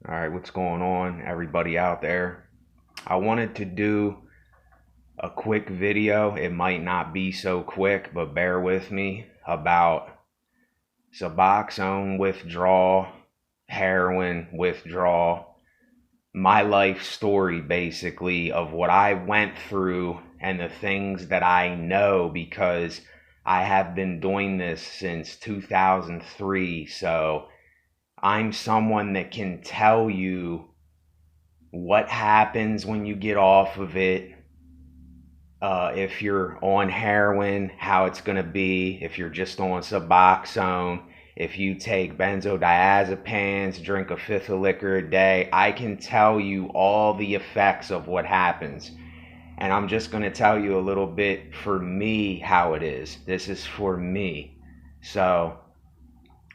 All right, what's going on, everybody out there? I wanted to do a quick video. It might not be so quick, but bear with me about Suboxone withdrawal, heroin withdrawal, my life story basically of what I went through and the things that I know because I have been doing this since 2003. So I'm someone that can tell you what happens when you get off of it, if you're on heroin, how it's going to be, if you're just on Suboxone, if you take benzodiazepines, drink a fifth of liquor a day. I can tell you all the effects of what happens. And I'm just going to tell you a little bit for me how it is. This is for me. So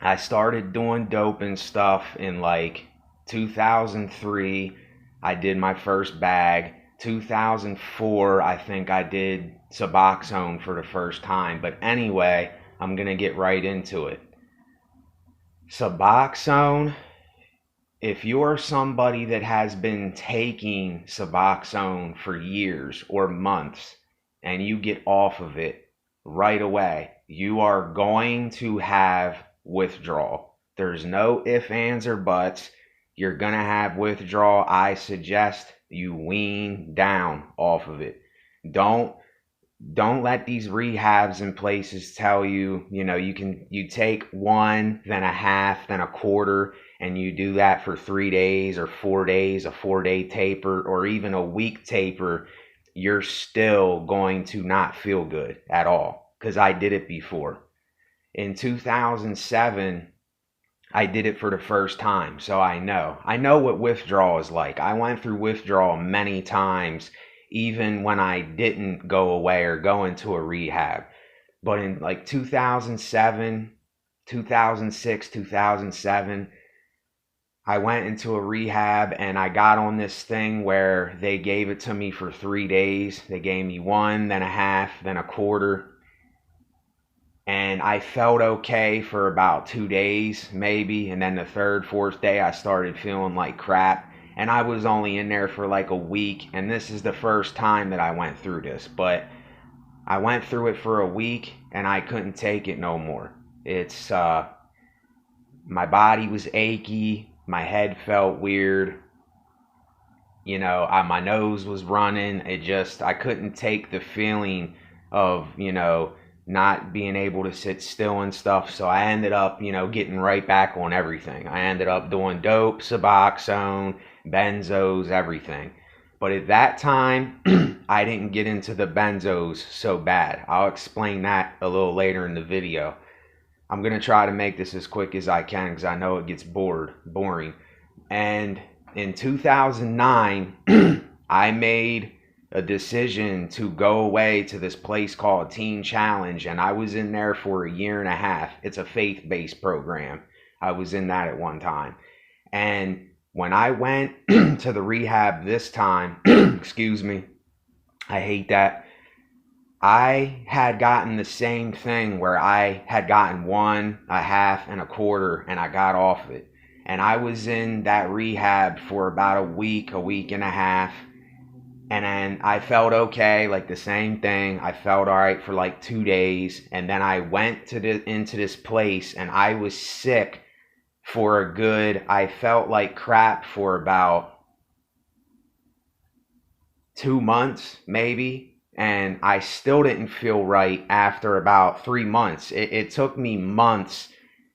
I started doing dope and stuff in like 2003. I did my first bag. 2004, I think I did Suboxone for the first time. But anyway, I'm going to get right into it. Suboxone, if you're somebody that has been taking Suboxone for years or months and you get off of it right away, you are going to have withdrawal. There's no ifs, ands, or buts. You're going to have withdrawal. I suggest you wean down off of it. Don't don't let these rehabs and places tell you, you take one, then a half, then a quarter, and you do that for 3 days or 4 days, a 4 day taper, or even a week taper. You're still going to not feel good at all, because I did it before. In 2007, I did it for the first time, so I know what withdrawal is like. I went through withdrawal many times, even when I didn't go away or go into a rehab. But in like 2007, 2006, 2007, I went into a rehab and I got on this thing where they gave it to me for 3 days. They gave me one, then a half, then a quarter, and I felt okay for about 2 days, maybe. And then the third, fourth day, I started feeling like crap. And I was only in there for like a week. And this is the first time that I went through this. But I went through it for a week and I couldn't take it no more. My body was achy. My head felt weird. My nose was running. I couldn't take the feeling of, not being able to sit still and stuff. So I ended up, getting right back on everything. I ended up doing dope, Suboxone, benzos, everything. But at that time, I didn't get into the benzos so bad. I'll explain that a little later in the video. I'm going to try to make this as quick as I can because I know it gets boring. And in 2009, I made a decision to go away to this place called Teen Challenge, and I was in there for a year and a half. It's a faith-based program. I was in that at one time. And when I went to the rehab this time, excuse me, I hate that. I had gotten the same thing where I had gotten one, a half, and a quarter, and I got off it. And I was in that rehab for about a week and a half. And then I felt okay, like the same thing. I felt all right for like 2 days. And then I went into this place and I was sick for I felt like crap for about 2 months, maybe. And I still didn't feel right after about 3 months. It took me months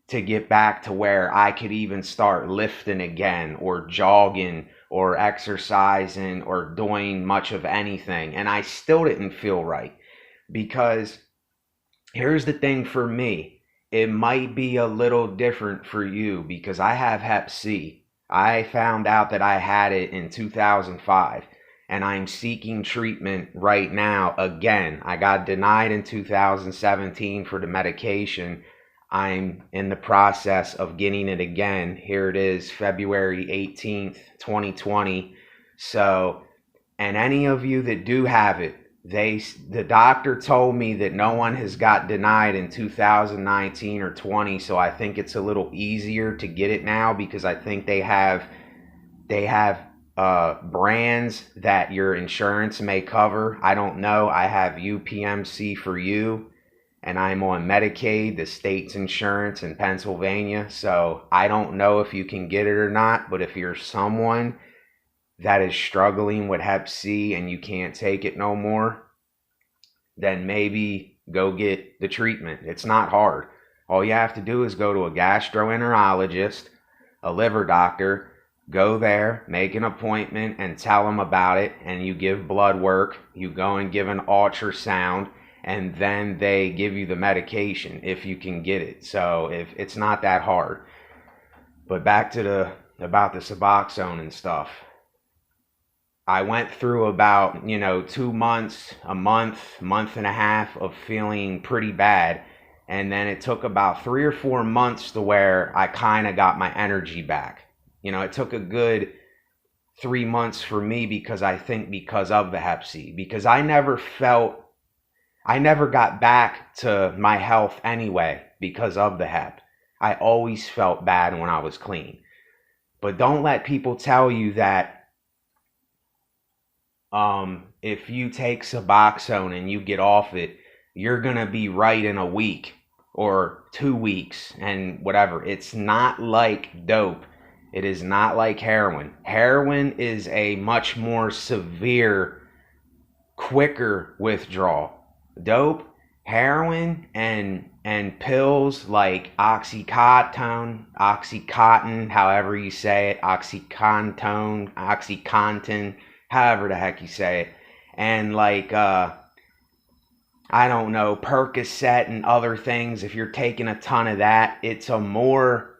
to get back to where I could even start lifting again or jogging or exercising or doing much of anything. And I still didn't feel right because here's the thing for me. It might be a little different for you because I have Hep C. I found out that I had it in 2005 and I'm seeking treatment right now again. I got denied in 2017 for the medication. I'm in the process of getting it again. Here it is, February 18th, 2020. So, and any of you that do have it, the doctor told me that no one has got denied in 2019 or 20, so I think it's a little easier to get it now because I think they have They have brands that your insurance may cover. I don't know. I have UPMC for you, and I'm on Medicaid, the state's insurance in Pennsylvania. So I don't know if you can get it or not, but if you're someone that is struggling with Hep C and you can't take it no more, then maybe go get the treatment. It's not hard. All you have to do is go to a gastroenterologist, a liver doctor, go there, make an appointment, and tell them about it. And you give blood work, you go and give an ultrasound, and then they give you the medication if you can get it. So if it's not that hard. But back to the about the Suboxone and stuff. I went through about, 2 months, a month and a half of feeling pretty bad. And then it took about 3 or 4 months to where I kind of got my energy back. It took a good 3 months for me because I think because of the Hep C, because I never got back to my health anyway because of the Hep. I always felt bad when I was clean. But don't let people tell you that if you take Suboxone and you get off it, you're going to be right in a week or 2 weeks and whatever. It's not like dope. It is not like heroin. Heroin is a much more severe, quicker withdrawal. Dope, heroin, and pills like Oxycontin, however you say it, Oxycontin, however the heck you say it, and like I don't know, Percocet and other things. If you're taking a ton of that, it's a more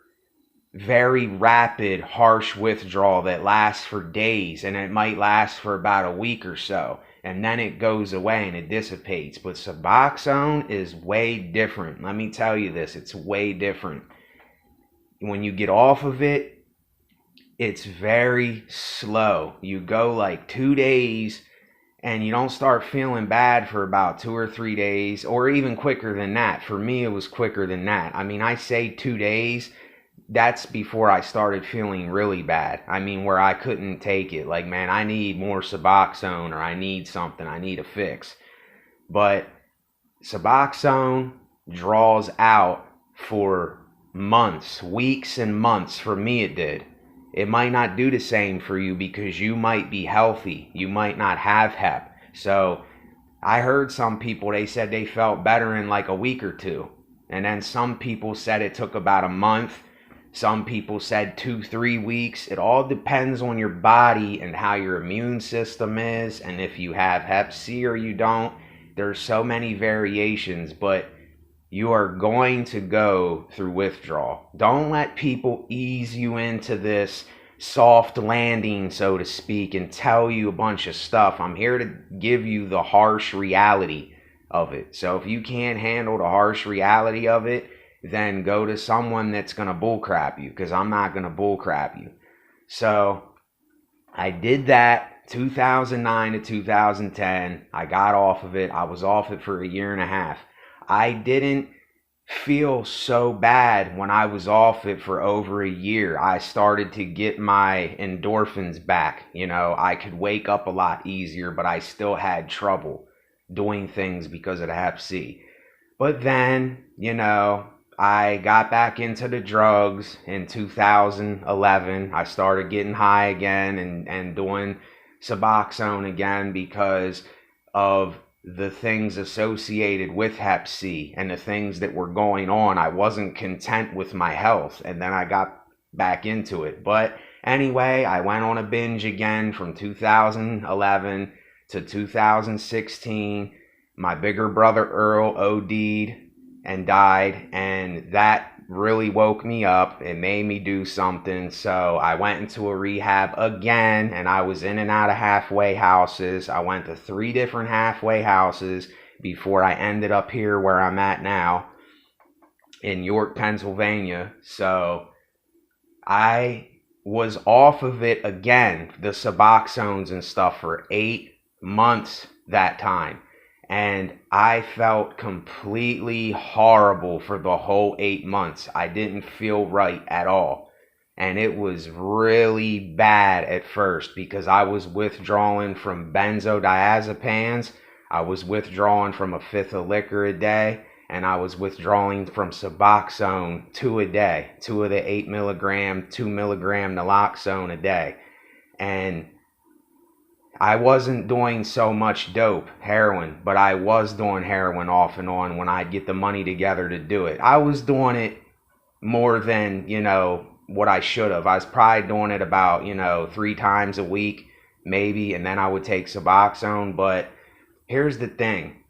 very rapid, harsh withdrawal that lasts for days, and it might last for about a week or so, and then it goes away and it dissipates. But Suboxone is way different. Let me tell you this, it's way different. When you get off of it, it's very slow. You go like 2 days and you don't start feeling bad for about 2 or 3 days, or even quicker than that. For me, it was quicker than that. I mean, I say 2 days. That's before I started feeling really bad. I mean, where I couldn't take it. Like, man, I need more Suboxone, or I need something. I need a fix. But Suboxone draws out for months, weeks and months. For me, it did. It might not do the same for you because you might be healthy. You might not have Hep. So I heard some people, they said they felt better in like a week or two. And then some people said it took about a month. Some people said 2-3 weeks. It all depends on your body and how your immune system is, and if you have Hep C or you don't. There's so many variations, but you are going to go through withdrawal. Don't let people ease you into this soft landing, so to speak, and tell you a bunch of stuff. I'm here to give you the harsh reality of it. So if you can't handle the harsh reality of it, then go to someone that's going to bullcrap you, because I'm not going to bullcrap you. So I did that 2009 to 2010. I got off of it. I was off it for a year and a half. I didn't feel so bad when I was off it for over a year. I started to get my endorphins back. I could wake up a lot easier, but I still had trouble doing things because of the Hep C. But then, I got back into the drugs in 2011. I started getting high again and doing Suboxone again because of the things associated with Hep C and the things that were going on. I wasn't content with my health, and then I got back into it. But anyway, I went on a binge again from 2011 to 2016. My bigger brother Earl OD'd and died, and that really woke me up. It made me do something. So I went into a rehab again, and I was in and out of halfway houses. I went to 3 different halfway houses before I ended up here where I'm at now in York, Pennsylvania. So I was off of it again, the Suboxones and stuff, for 8 months that time. And I felt completely horrible for the whole 8 months. I didn't feel right at all. And it was really bad at first because I was withdrawing from benzodiazepines. I was withdrawing from a fifth of liquor a day, and I was withdrawing from Suboxone 2 a day, 2 of the 8 milligram, 2 milligram naloxone a day. And I wasn't doing so much dope, heroin, but I was doing heroin off and on when I'd get the money together to do it. I was doing it more than, what I should have. I was probably doing it about, 3 times a week, maybe, and then I would take Suboxone. But here's the thing.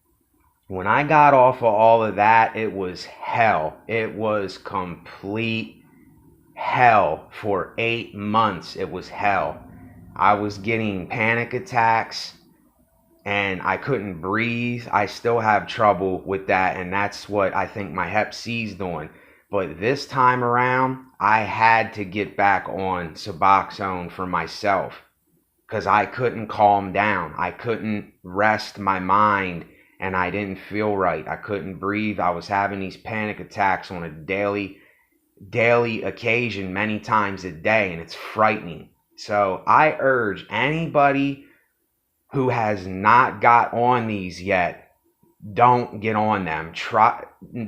When I got off of all of that, it was hell. It was complete hell for 8 months. It was hell. I was getting panic attacks and I couldn't breathe. I still have trouble with that, and that's what I think my Hep C's doing. But this time around, I had to get back on Suboxone for myself because I couldn't calm down. I couldn't rest my mind, and I didn't feel right. I couldn't breathe. I was having these panic attacks on a daily occasion, many times a day, and it's frightening. So I urge anybody who has not got on these yet, don't get on them.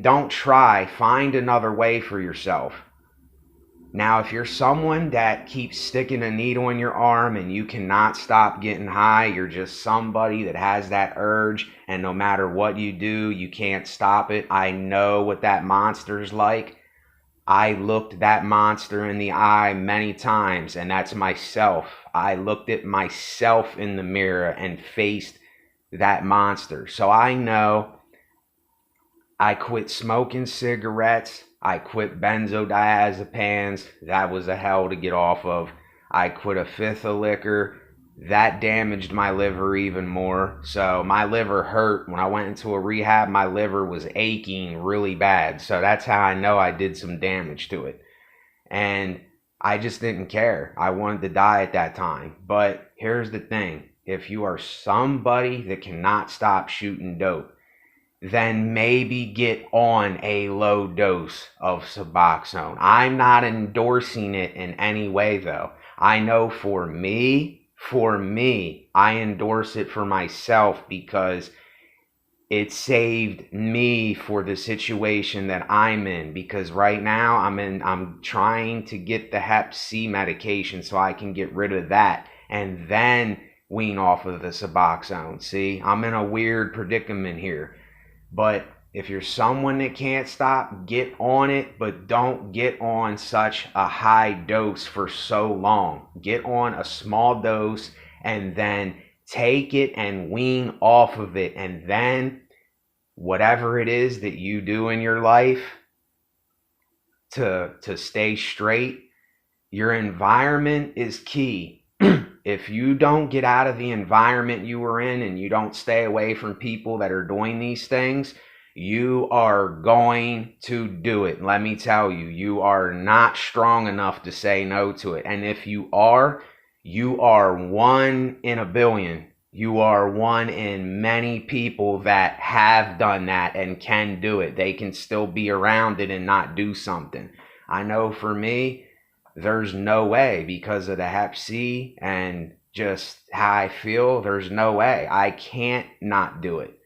Don't try. Find another way for yourself. Now, if you're someone that keeps sticking a needle in your arm and you cannot stop getting high, you're just somebody that has that urge, and no matter what you do, you can't stop it. I know what that monster's like. I looked that monster in the eye many times, and that's myself. I looked at myself in the mirror and faced that monster. So I know. I quit smoking cigarettes. I quit benzodiazepines. That was a hell to get off of. I quit a fifth of liquor. That damaged my liver even more. So my liver hurt. When I went into a rehab, my liver was aching really bad. So that's how I know I did some damage to it. And I just didn't care. I wanted to die at that time. But here's the thing. If you are somebody that cannot stop shooting dope, then maybe get on a low dose of Suboxone. I'm not endorsing it in any way, though. I know for me, I endorse it for myself because it saved me for the situation that I'm in. Because right now I'm trying to get the Hep C medication so I can get rid of that and then wean off of the Suboxone. See, I'm in a weird predicament here. But if you're someone that can't stop, get on it, but don't get on such a high dose for so long. Get on a small dose and then take it and wean off of it. And then whatever it is that you do in your life to stay straight, your environment is key. If you don't get out of the environment you were in and you don't stay away from people that are doing these things, you are going to do it. Let me tell you, you are not strong enough to say no to it. And if you are one in a billion. You are one in many people that have done that and can do it. They can still be around it and not do something. I know for me, there's no way because of the Hep C and just how I feel. There's no way. I can't not do it.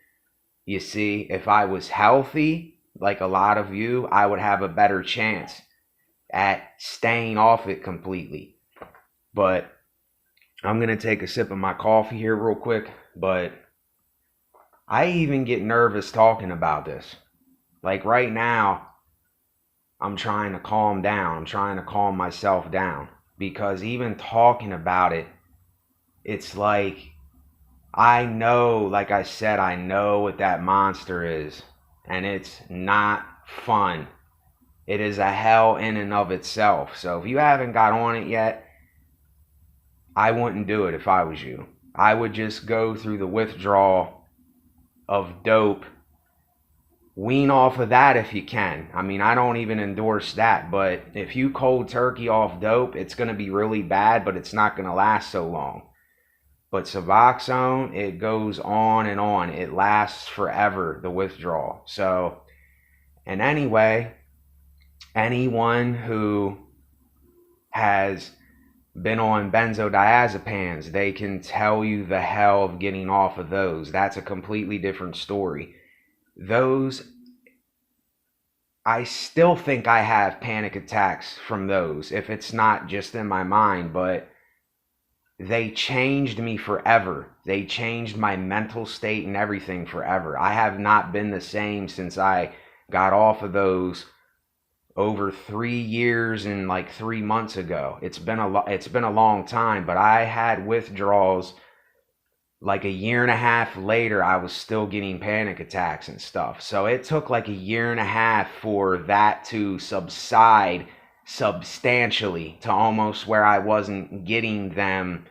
You see, if I was healthy, like a lot of you, I would have a better chance at staying off it completely. But I'm going to take a sip of my coffee here real quick. But I even get nervous talking about this. Like right now, I'm trying to calm down. I'm trying to calm myself down. Because even talking about it, it's like, I know, like I said, I know what that monster is. And it's not fun. It is a hell in and of itself. So if you haven't got on it yet, I wouldn't do it if I was you. I would just go through the withdrawal of dope. Wean off of that if you can. I mean, I don't even endorse that. But if you cold turkey off dope, it's going to be really bad, but it's not going to last so long. But Suboxone, it goes on and on. It lasts forever, the withdrawal. So, and anyway, anyone who has been on benzodiazepines, they can tell you the hell of getting off of those. That's a completely different story. Those, I still think I have panic attacks from those, if it's not just in my mind, but they changed me forever. They changed my mental state and everything forever. I have not been the same since I got off of those over 3 years and like 3 months ago. It's been a long time, but I had withdrawals like a year and a half later. I was still getting panic attacks and stuff. So it took like a year and a half for that to subside substantially to almost where I wasn't getting them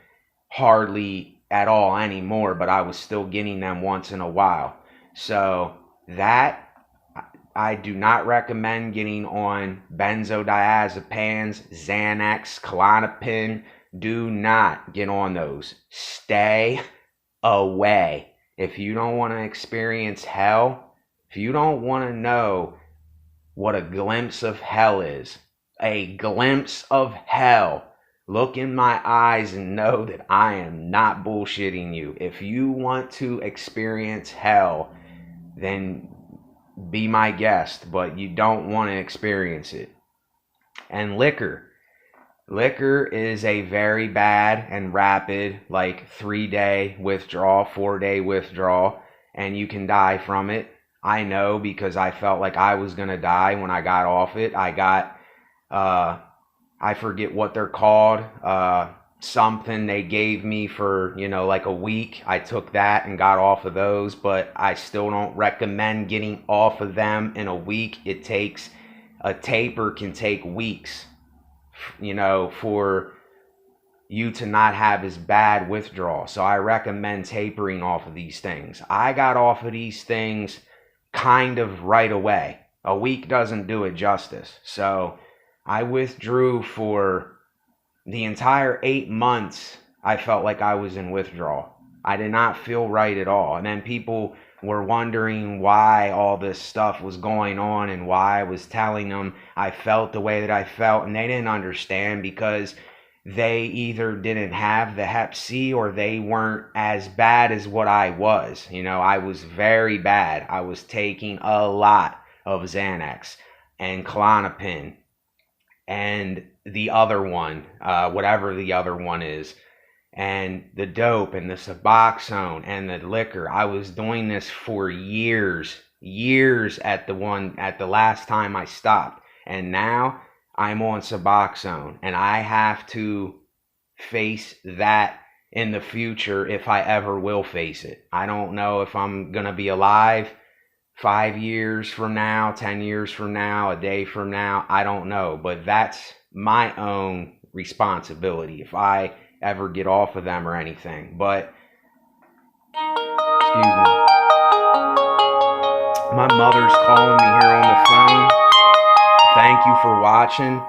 hardly at all anymore, but I was still getting them once in a while. So that, I do not recommend getting on benzodiazepines, Xanax, Klonopin. Do not get on those. Stay away. If you don't want to experience hell, if you don't want to know what a glimpse of hell is, a glimpse of hell, look in my eyes and know that I am not bullshitting you. If you want to experience hell, then be my guest, but you don't want to experience it. And liquor. Liquor is a very bad and rapid, like 3-day withdrawal, 4-day withdrawal, and you can die from it. I know because I felt like I was going to die when I got off it. I got, I forget what they're called, something they gave me for, like a week. I took that and got off of those, but I still don't recommend getting off of them in a week. A taper can take weeks, for you to not have as bad withdrawal. So I recommend tapering off of these things. I got off of these things kind of right away. A week doesn't do it justice. So I withdrew for the entire 8 months. I felt like I was in withdrawal. I did not feel right at all. And then people were wondering why all this stuff was going on and why I was telling them I felt the way that I felt. And they didn't understand because they either didn't have the Hep C or they weren't as bad as what I was. I was very bad. I was taking a lot of Xanax and Klonopin and the other one, whatever the other one is, and the dope and the Suboxone and the liquor. I was doing this for years at the last time I stopped. And now I'm on Suboxone and I have to face that in the future if I ever will face it. I don't know if I'm going to be alive 5 years from now, 10 years from now, a day from now. I don't know, but that's my own responsibility if I ever get off of them or anything. But excuse me, my mother's calling me here on the phone. Thank you for watching.